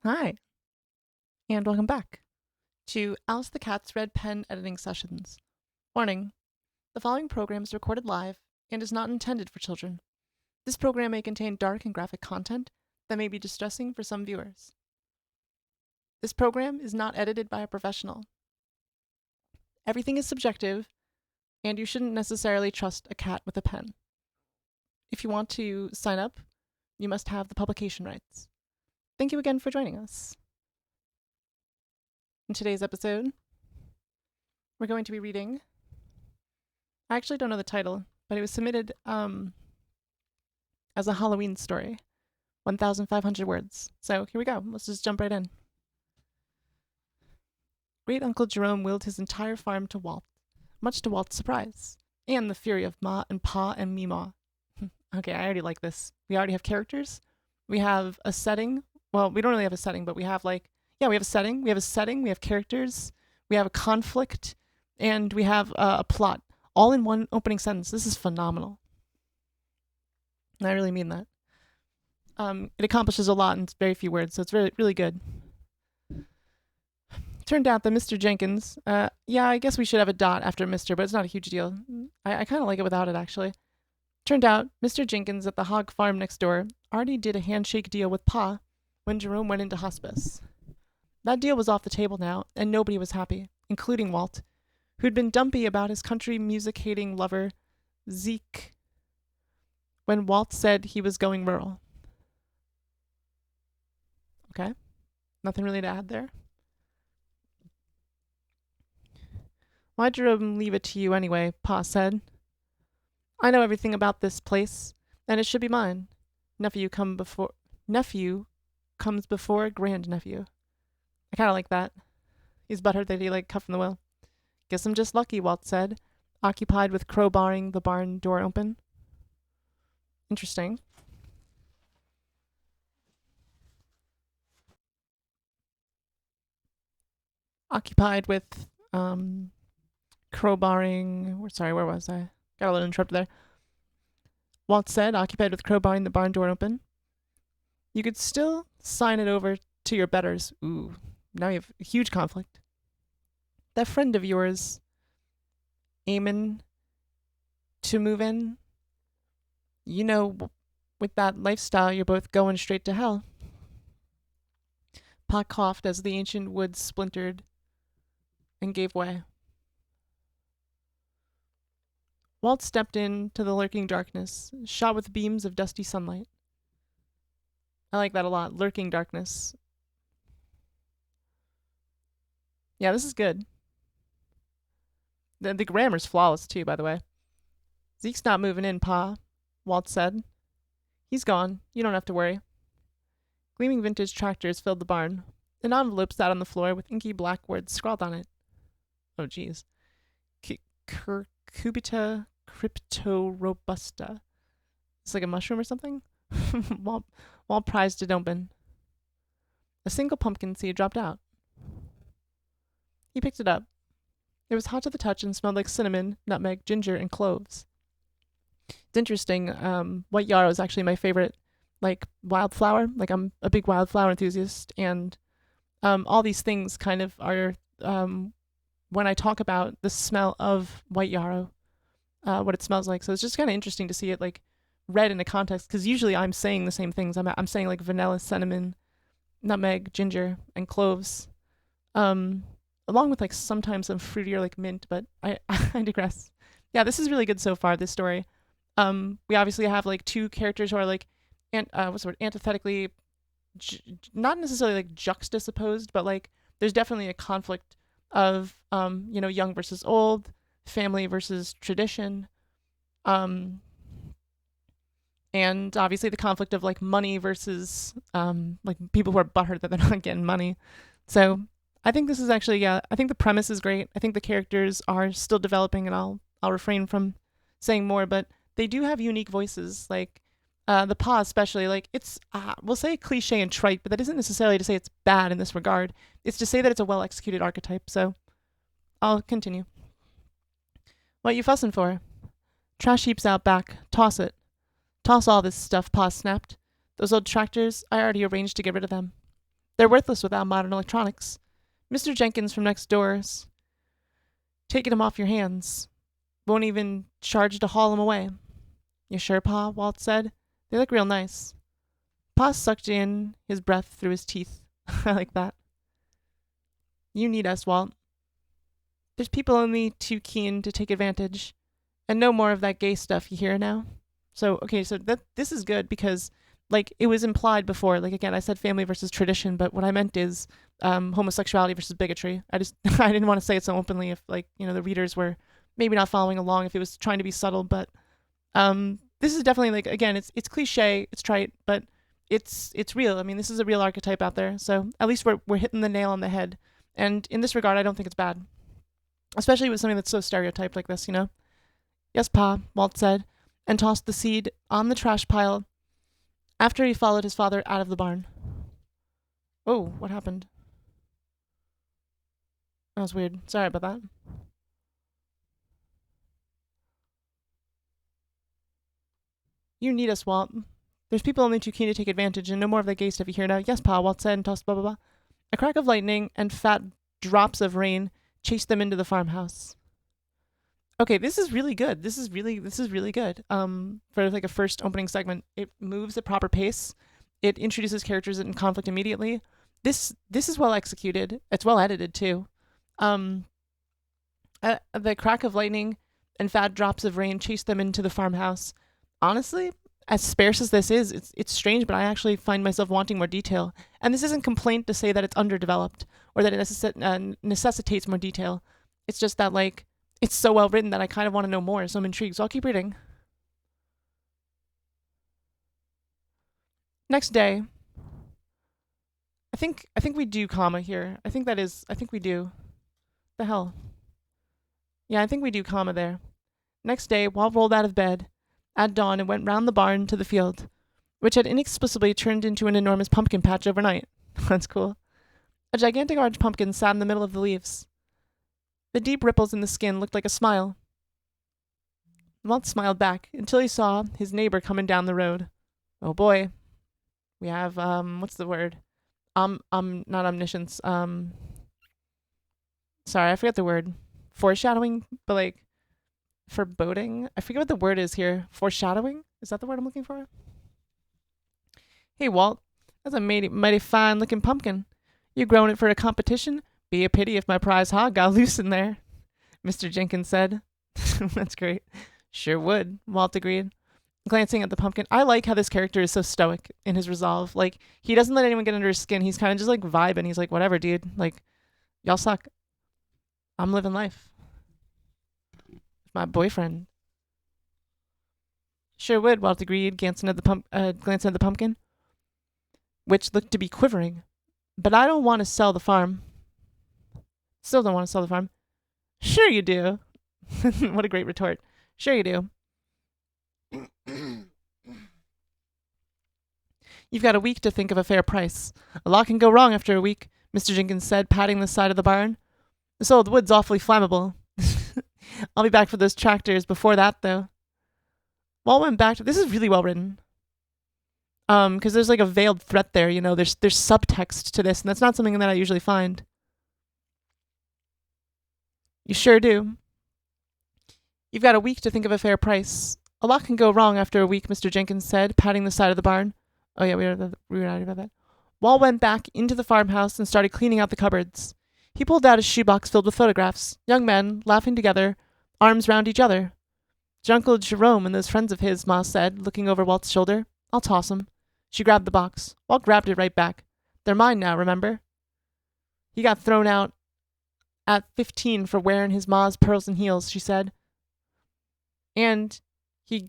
Hi, and welcome back to Alice the Cat's Red Pen Editing Sessions. Warning, the following program is recorded live and is not intended for children. This program may contain dark and graphic content that may be distressing for some viewers. This program is not edited by a professional. Everything is subjective, and you shouldn't necessarily trust a cat with a pen. If you want to sign up, you must have the publication rights. Thank you again for joining us. In today's episode, we're going to be reading. I actually don't know the title, but it was submitted as a Halloween story, 1,500 words. So here we go. Let's just jump right in. Great Uncle Jerome willed his entire farm to Walt, much to Walt's surprise, and the fury of Ma and Pa and Meemaw. Okay, I already like this. We already have characters. We have a setting. Well, we don't really have a setting, but we have we have a setting. We have a setting. We have characters. We have a conflict, and we have a plot, all in one opening sentence. This is phenomenal. And I really mean that. It accomplishes a lot in very few words, so it's really, really good. Turned out that Mr. Jenkins, yeah, I guess we should have a dot after Mr., but it's not a huge deal. I kind of like it without it, actually. Turned out Mr. Jenkins at the hog farm next door already did a handshake deal with Pa when Jerome went into hospice. That deal was off the table now, and nobody was happy, including Walt, who'd been dumpy about his country music-hating lover, Zeke, when Walt said he was going rural. Okay, nothing really to add there. Why'd Jerome leave it to you anyway? Pa said. I know everything about this place, and it should be mine. Nephew comes before grandnephew. I kind of like that. He's butthurt that he cut from the will. Guess I'm just lucky, Walt said, occupied with crowbarring the barn door open. Interesting. Occupied with crowbarring. Sorry, where was I? Got a little interrupted there. Walt said, occupied with crowbarring the barn door open. You could still sign it over to your betters. Ooh, now you have a huge conflict. That friend of yours, aiming to move in, you know, with that lifestyle, you're both going straight to hell. Pa coughed as the ancient wood splintered and gave way. Walt stepped into the lurking darkness, shot with beams of dusty sunlight. I like that a lot. Lurking darkness. Yeah, this is good. The grammar's flawless, too, by the way. Zeke's not moving in, Pa, Walt said. He's gone. You don't have to worry. Gleaming vintage tractors filled the barn. An envelope sat on the floor with inky black words scrawled on it. Oh, jeez. Cubita cryptorobusta. It's like a mushroom or something? Walt prized it open. A single pumpkin seed dropped out. He picked it up. It was hot to the touch and smelled like cinnamon, nutmeg, ginger, and cloves. It's interesting. White yarrow is actually my favorite, wildflower. I'm a big wildflower enthusiast, and all these things kind of are, when I talk about the smell of white yarrow, what it smells like. So it's just kind of interesting to see it read in a context, because usually I'm saying the same things. I'm saying vanilla, cinnamon, nutmeg, ginger, and cloves, along with sometimes some fruitier mint, but I digress. Yeah, this is really good so far, this story. We obviously have two characters who are antithetically, not necessarily juxtaposed, but there's definitely a conflict of young versus old, family versus tradition, and obviously the conflict of money versus people who are butthurt that they're not getting money. So I think this is actually, I think the premise is great. I think the characters are still developing, and I'll refrain from saying more, but they do have unique voices. The Pa especially, it's, we'll say cliche and trite, but that isn't necessarily to say it's bad in this regard. It's to say that it's a well-executed archetype, so I'll continue. What you fussing for? Trash heap's out back. Toss it. Toss all this stuff, Pa snapped. Those old tractors, I already arranged to get rid of them. They're worthless without modern electronics. Mr. Jenkins from next door's taking 'em off your hands. Won't even charge to haul 'em away. You sure, Pa? Walt said. They look real nice. Pa sucked in his breath through his teeth. I like that. You need us, Walt. There's people only too keen to take advantage. And no more of that gay stuff, you hear now? So this is good because, like, it was implied before. Like, again, I said family versus tradition, but what I meant is homosexuality versus bigotry. I didn't want to say it so openly if, like, the readers were maybe not following along, if it was trying to be subtle, but this is definitely, like, again, it's cliche, it's trite, but it's real. I mean, this is a real archetype out there, so at least we're hitting the nail on the head. And in this regard, I don't think it's bad, especially with something that's so stereotyped like this. Yes, Pa, Walt said, and tossed the seed on the trash pile after he followed his father out of the barn. Oh, what happened? That was weird. Sorry about that. You need us, Walt. There's people only too keen to take advantage, and no more of that gay stuff you hear now. Yes, Pa, Walt said, and tossed blah, blah, blah. A crack of lightning and fat drops of rain chased them into the farmhouse. Okay, this is really good. This is really good. For like a first opening segment, it moves at proper pace. It introduces characters in conflict immediately. This is well executed. It's well edited too. The crack of lightning and fat drops of rain chased them into the farmhouse. Honestly, as sparse as this is, it's strange, but I actually find myself wanting more detail. And this isn't complaint to say that it's underdeveloped or that it necessitates more detail. It's just that, like, it's so well written that I kind of want to know more, so I'm intrigued. So I'll keep reading. Next day. I think we do comma here. I think we do. The hell. Yeah, I think we do comma there. Next day, Walt rolled out of bed at dawn and went round the barn to the field, which had inexplicably turned into an enormous pumpkin patch overnight. That's cool. A gigantic orange pumpkin sat in the middle of the leaves. The deep ripples in the skin looked like a smile. Walt smiled back until he saw his neighbor coming down the road. Oh boy. We have, what's the word? Not omniscience. Sorry, I forget the word. Foreshadowing, but like, foreboding? I forget what the word is here. Foreshadowing? Is that the word I'm looking for? Hey, Walt. That's a mighty fine looking pumpkin. You growing it for a competition? Be a pity if my prize hog got loose in there, Mr. Jenkins said. That's great. Sure would, Walt agreed, glancing at the pumpkin. I like how this character is so stoic in his resolve. Like, he doesn't let anyone get under his skin. He's kind of just like vibing. He's like, whatever, dude. Like, y'all suck. I'm living life. My boyfriend. Sure would, Walt agreed, glancing at the pumpkin, which looked to be quivering. But I don't want to sell the farm. Still don't want to sell the farm. Sure you do. What a great retort. Sure you do. You've got a week to think of a fair price. A lot can go wrong after a week, Mr. Jenkins said, patting the side of the barn. This old wood's awfully flammable. I'll be back for those tractors before that, though. Walt went back to... This is really well written. Because there's like a veiled threat there, There's subtext to this, and that's not something that I usually find. You sure do. You've got a week to think of a fair price. A lot can go wrong after a week, Mr. Jenkins said, patting the side of the barn. Oh yeah, we were already about that. Walt went back into the farmhouse and started cleaning out the cupboards. He pulled out a shoebox filled with photographs. Young men, laughing together, arms round each other. It's your Uncle Jerome and those friends of his, Ma said, looking over Walt's shoulder. I'll toss 'em. She grabbed the box. Walt grabbed it right back. They're mine now, remember? He got thrown out at 15 for wearing his ma's pearls and heels, she said. And he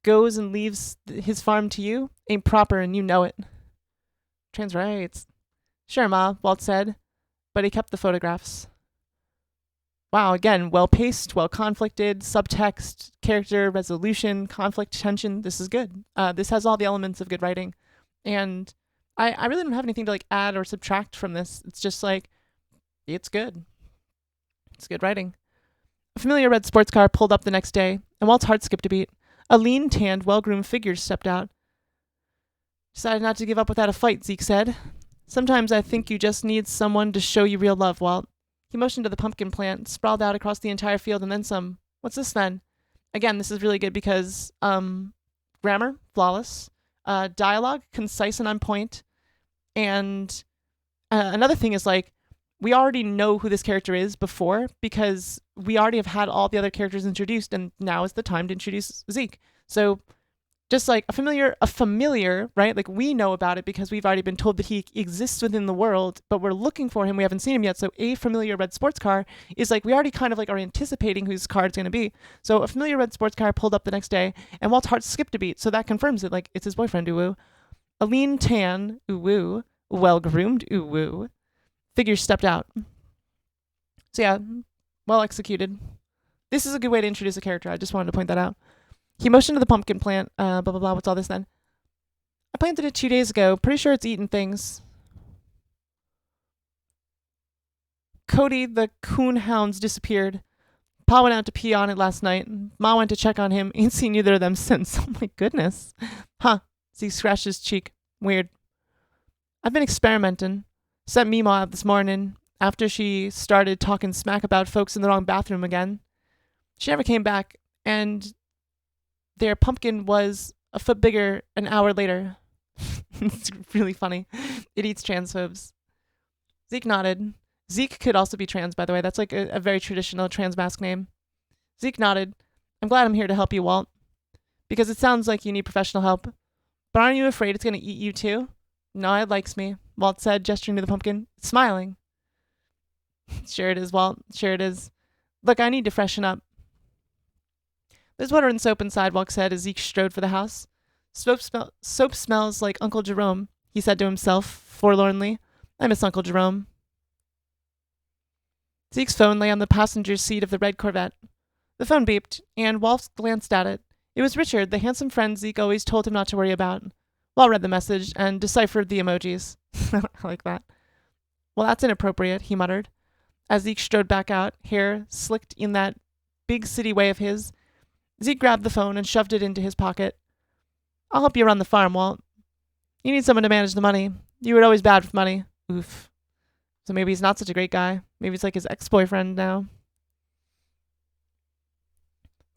goes and leaves his farm to you? Ain't proper, and you know it. Trans rights. Sure, Ma, Walt said, but he kept the photographs. Wow, again, well-paced, well-conflicted, subtext, character, resolution, conflict, tension. This is good. This has all the elements of good writing. And I really don't have anything to, like, add or subtract from this. It's just, like, it's good. It's good writing. A familiar red sports car pulled up the next day, and Walt's heart skipped a beat. A lean, tanned, well-groomed figure stepped out. Decided not to give up without a fight, Zeke said. Sometimes I think you just need someone to show you real love, Walt. He motioned to the pumpkin plant, sprawled out across the entire field, and then some. What's this then? Again, this is really good because grammar, flawless. Dialogue, concise and on point. And another thing is like, we already know who this character is before because we already have had all the other characters introduced, and now is the time to introduce Zeke. So just like a familiar, right? Like we know about it because we've already been told that he exists within the world, but we're looking for him. We haven't seen him yet. So a familiar red sports car is like, we already kind of like are anticipating whose car it's going to be. So a familiar red sports car pulled up the next day, and Walt's heart skipped a beat. So that confirms it. Like it's his boyfriend, ooh. A lean tan, ooh. Well-groomed, ooh. Figure stepped out. So yeah, well executed. This is a good way to introduce a character. I just wanted to point that out. He motioned to the pumpkin plant. Blah, blah, blah. What's all this then? I planted it 2 days ago. Pretty sure it's eating things. Cody, the coon hounds, disappeared. Pa went out to pee on it last night. Ma went to check on him. Ain't seen either of them since. Oh my goodness. Huh. Zeke scratched his cheek. Weird. I've been experimenting. Sent Mima out this morning after she started talking smack about folks in the wrong bathroom again. She never came back, and their pumpkin was a foot bigger an hour later. It's really funny. It eats transphobes. Zeke nodded. Zeke could also be trans, by the way. That's like a very traditional trans mask name. Zeke nodded. I'm glad I'm here to help you, Walt. Because it sounds like you need professional help. But aren't you afraid it's going to eat you too? No, it likes me, Walt said, gesturing to the pumpkin, smiling. Sure it is, Walt. Sure it is. Look, I need to freshen up. There's water and soap inside, Walt said as Zeke strode for the house. Soap smells like Uncle Jerome, he said to himself, forlornly. I miss Uncle Jerome. Zeke's phone lay on the passenger seat of the red Corvette. The phone beeped, and Walt glanced at it. It was Richard, the handsome friend Zeke always told him not to worry about. Walt read the message and deciphered the emojis. I like that. Well, that's inappropriate, he muttered. As Zeke strode back out, hair slicked in that big city way of his, Zeke grabbed the phone and shoved it into his pocket. I'll help you run the farm, Walt. You need someone to manage the money. You were always bad with money. Oof. So maybe he's not such a great guy. Maybe it's like his ex-boyfriend now.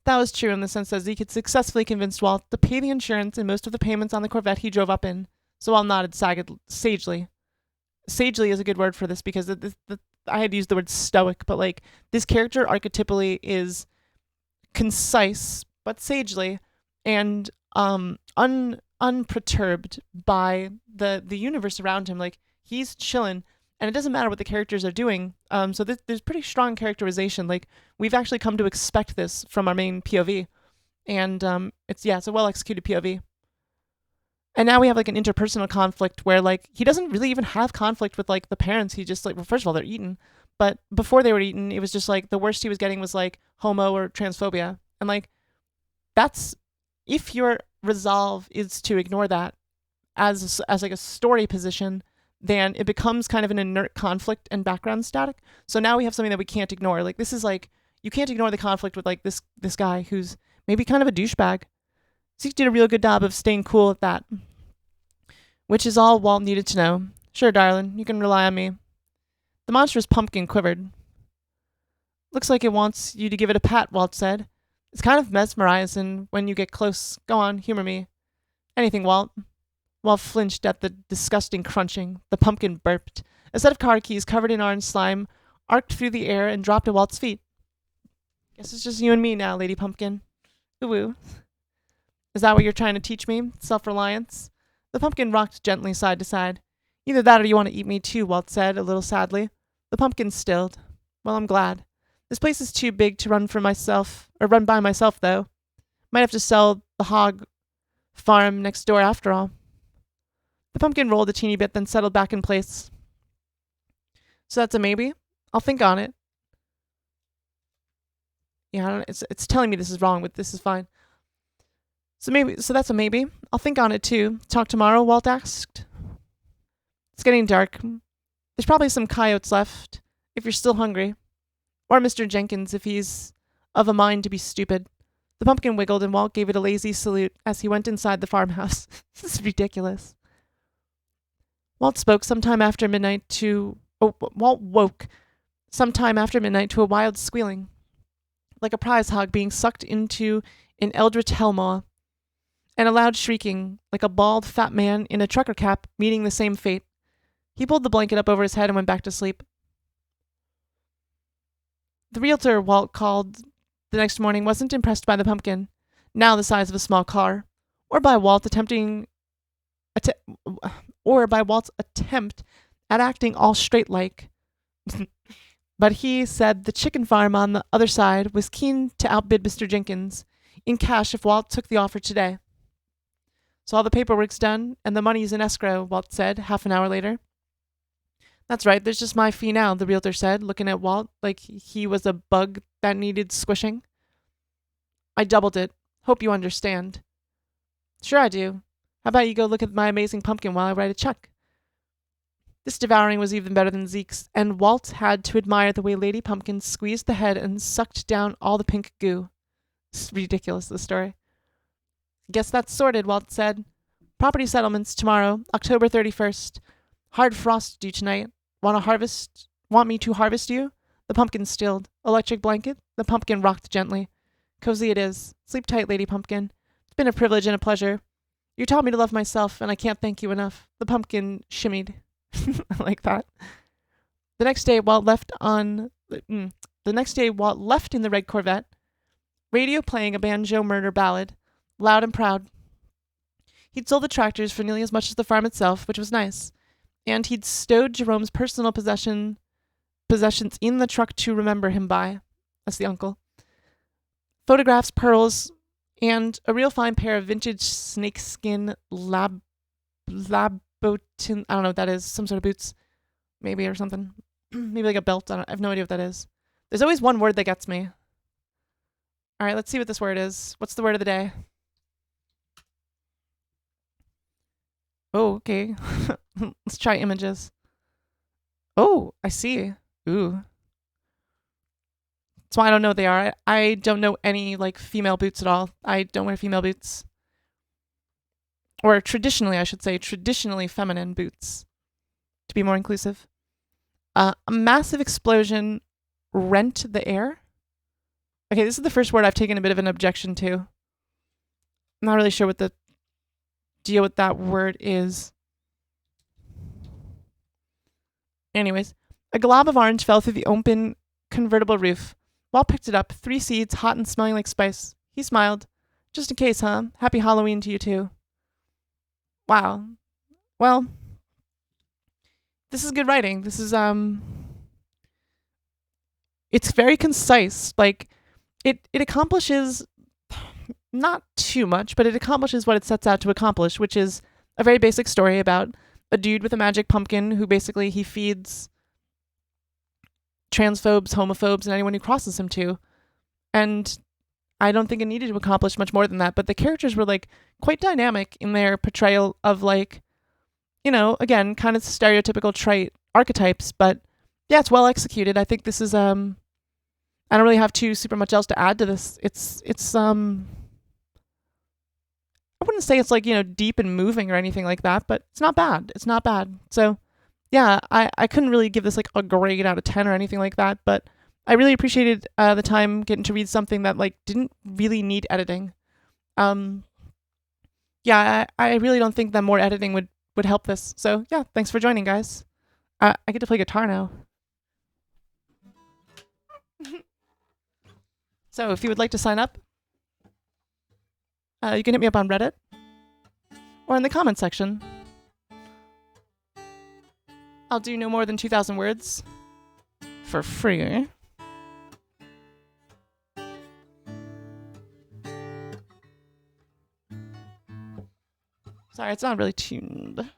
That was true in the sense that Zeke had successfully convinced Walt to pay the insurance and most of the payments on the Corvette he drove up in. So Walt nodded sagely. Sagely is a good word for this because I had used the word stoic, but like this character archetypally is concise but sagely and unperturbed by the universe around him. Like he's chilling, and it doesn't matter what the characters are doing. So there's pretty strong characterization. Like we've actually come to expect this from our main POV, and it's a well executed POV. And now we have like an interpersonal conflict where like he doesn't really even have conflict with like the parents. He just like, well, first of all, they're eaten, but before they were eaten, it was just like the worst he was getting was like homo or transphobia, and like that's if your resolve is to ignore that as like a story position, then it becomes kind of an inert conflict and background static. So now we have something that we can't ignore. Like this is like you can't ignore the conflict with like this guy who's maybe kind of a douchebag. Zeke did a real good job of staying cool at that, which is all Walt needed to know. Sure, darling, you can rely on me. The monstrous pumpkin quivered. Looks like it wants you to give it a pat, Walt said. It's kind of mesmerizing when you get close. Go on, humor me. Anything, Walt. Walt flinched at the disgusting crunching. The pumpkin burped. A set of car keys covered in orange slime arced through the air and dropped at Walt's feet. Guess it's just you and me now, Lady Pumpkin. Ooh. Is that what you're trying to teach me? Self-reliance? The pumpkin rocked gently side to side. Either that or you want to eat me too, Walt said, a little sadly. The pumpkin stilled. Well, I'm glad. This place is too big to run by myself, though. Might have to sell the hog farm next door after all. The pumpkin rolled a teeny bit, then settled back in place. So that's a maybe? I'll think on it. Yeah, I don't know. It's telling me this is wrong, but this is fine. So that's a maybe. I'll think on it too. Talk tomorrow, Walt asked. It's getting dark. There's probably some coyotes left, if you're still hungry. Or Mr. Jenkins, if he's of a mind to be stupid. The pumpkin wiggled, and Walt gave it a lazy salute as he went inside the farmhouse. This is ridiculous. Walt spoke sometime after midnight to. Oh, Walt woke sometime after midnight to a wild squealing, like a prize hog being sucked into an eldritch hellmaw, and a loud shrieking, like a bald, fat man in a trucker cap meeting the same fate. He pulled the blanket up over his head and went back to sleep. The realtor Walt called the next morning wasn't impressed by the pumpkin, now the size of a small car, or by Walt's attempt at acting all straight-like. But he said the chicken farm on the other side was keen to outbid Mr. Jenkins in cash if Walt took the offer today. So all the paperwork's done, and the money's in escrow, Walt said half an hour later. That's right, there's just my fee now, the realtor said, looking at Walt like he was a bug that needed squishing. I doubled it. Hope you understand. Sure I do. How about you go look at my amazing pumpkin while I write a check? This devouring was even better than Zeke's, and Walt had to admire the way Lady Pumpkin squeezed the head and sucked down all the pink goo. It's ridiculous, this story. Guess that's sorted, Walt said. Property settlements tomorrow, October 31st. Hard frost due tonight. Want me to harvest you? The pumpkin stilled. Electric blanket? The pumpkin rocked gently. Cozy it is. Sleep tight, Lady Pumpkin. It's been a privilege and a pleasure. You taught me to love myself, and I can't thank you enough. The pumpkin shimmied. I like that. The next day, Walt left in the red Corvette, radio playing a banjo murder ballad, loud and proud. He'd sold the tractors for nearly as much as the farm itself, which was nice, and he'd stowed Jerome's personal possessions in the truck to remember him by. That's the uncle. Photographs, pearls, and a real fine pair of vintage snakeskin labotin. I don't know what that is. Some sort of boots, maybe, or something. Maybe like a belt. I have no idea what that is. There's always one word that gets me. All right, let's see what this word is. What's the word of the day? Oh, okay. Let's try images. Oh, I see. Ooh. That's why I don't know what they are. I don't know any like female boots at all. I don't wear female boots. Or traditionally, I should say, traditionally feminine boots, to be more inclusive. A massive explosion rent the air. Okay, this is the first word I've taken a bit of an objection to. I'm not really sure what the deal with that word is. Anyways, a glob of orange fell through the open convertible roof. Walt picked it up, 3 seeds, hot and smelling like spice. He smiled. Just in case, huh? Happy Halloween to you too. Wow. Well, this is good writing. This is it's very concise. Like it accomplishes not too much, but it accomplishes what it sets out to accomplish, which is a very basic story about a dude with a magic pumpkin who basically he feeds transphobes, homophobes, and anyone who crosses him to. And I don't think it needed to accomplish much more than that, but the characters were like quite dynamic in their portrayal of like, you know, again, kind of stereotypical trite archetypes, but yeah, it's well executed. I think this is I don't really have too super much else to add to this. It's I wouldn't say it's like, you know, deep and moving or anything like that, but it's not bad. It's not bad. So yeah, I couldn't really give this like a grade out of 10 or anything like that, but I really appreciated the time getting to read something that like didn't really need editing. Yeah, I really don't think that more editing would help this. So yeah, thanks for joining, guys. I get to play guitar now. So if you would like to sign up, you can hit me up on Reddit or in the comment section. I'll do no more than 2,000 words for free. Sorry, it's not really tuned.